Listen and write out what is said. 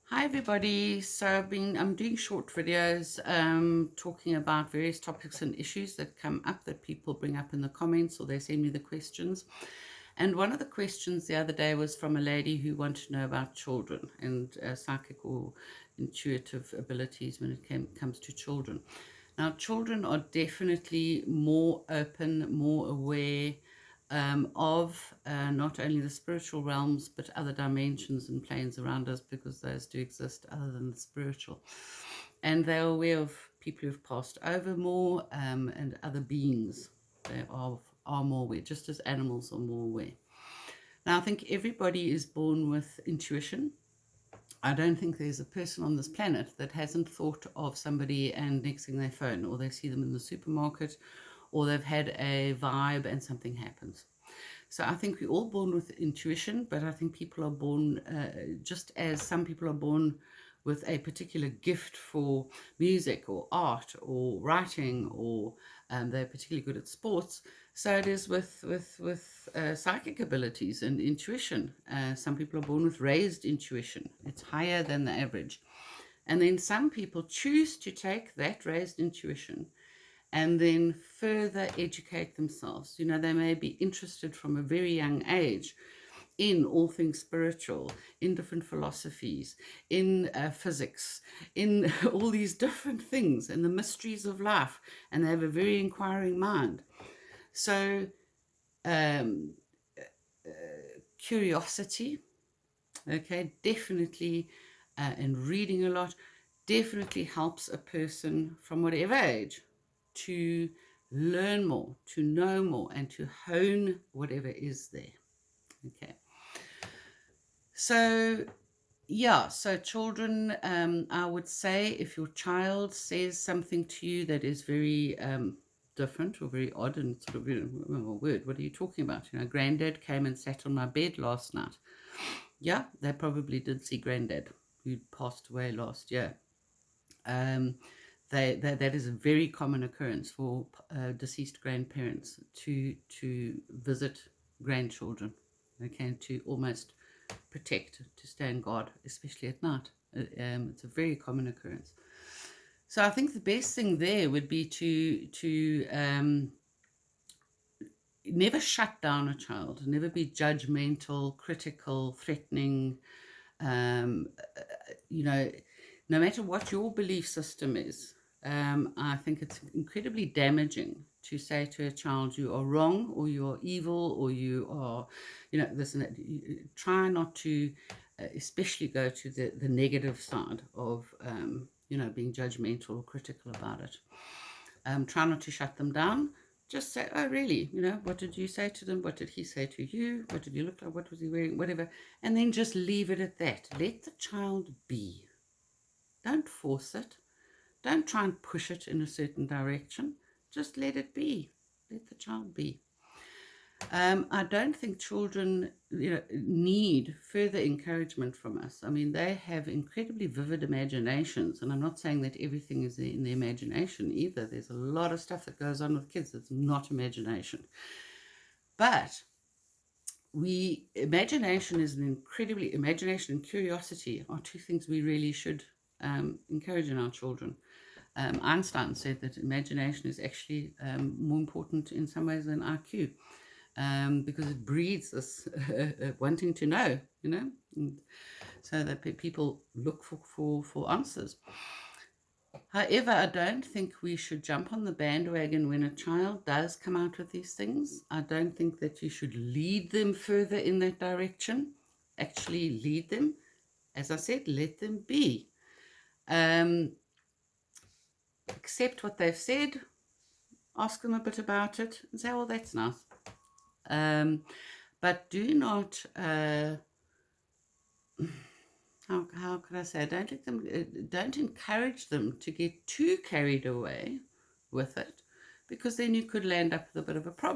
Hi everybody. I'm doing short videos talking about various topics and issues that come up that people bring up in the comments or they send me the questions. And one of the questions the other day was from a lady who wanted to know about children and psychic or intuitive abilities when it comes to children. Now, children are definitely more open, more aware of not only the spiritual realms but other dimensions and planes around us, because those do exist other than the spiritual. And they're aware of people who've passed over more and other beings. They are more aware, just as animals are more aware. Now, I think everybody is born with intuition. I don't think there's a person on this planet that hasn't thought of somebody and next thing they phone, or they see them in the supermarket, or they've had a vibe and something happens. So I think we're all born with intuition, but I think people are born, just as some people are born with a particular gift for music or art or writing, or they're particularly good at sports. So it is with psychic abilities and intuition. Some people are born with raised intuition. It's higher than the average. And then some people choose to take that raised intuition and then further educate themselves. They may be interested from a very young age in all things spiritual, in different philosophies, in physics, in all these different things and the mysteries of life, and they have a very inquiring mind. So, um, curiosity, okay, definitely, and reading a lot definitely helps a person from whatever age to learn more, to know more, and to hone whatever is there. Okay. So, yeah, so children, I would say if your child says something to you that is very different or very odd and sort of, oh, word, what are you talking about? Granddad came and sat on my bed last night. Yeah, they probably did see Granddad, who passed away last year. Um, that is a very common occurrence for deceased grandparents to visit grandchildren, okay, to almost protect, to stand guard, especially at night. It's a very common occurrence. So I think the best thing there would be to never shut down a child, never be judgmental, critical, threatening. Um, you know, no matter what your belief system is, I think it's incredibly damaging to say to a child, you are wrong, or you are evil, or you are, this and that. Try not to, especially go to the negative side of, being judgmental or critical about it. Try not to shut them down. Just say, oh, really? What did you say to them? What did he say to you? What did you look like? What was he wearing? Whatever. And then just leave it at that. Let the child be. Don't force it. Don't try and push it in a certain direction. Just let it be. Let the child be. I don't think children, need further encouragement from us. I mean, they have incredibly vivid imaginations, and I'm not saying that everything is in the imagination either. There's a lot of stuff that goes on with kids that's not imagination. But imagination and curiosity are two things we really should encourage in our children. Einstein said that imagination is actually more important in some ways than IQ, because it breeds this wanting to know, and so that people look for answers. However, I don't think we should jump on the bandwagon when a child does come out with these things. I don't think that you should lead them further in that direction. Actually, lead them. As I said, let them be. Accept what they've said, ask them a bit about it, and say, well, that's nice. But do not, how can I say, don't encourage them to get too carried away with it, because then you could land up with a bit of a problem.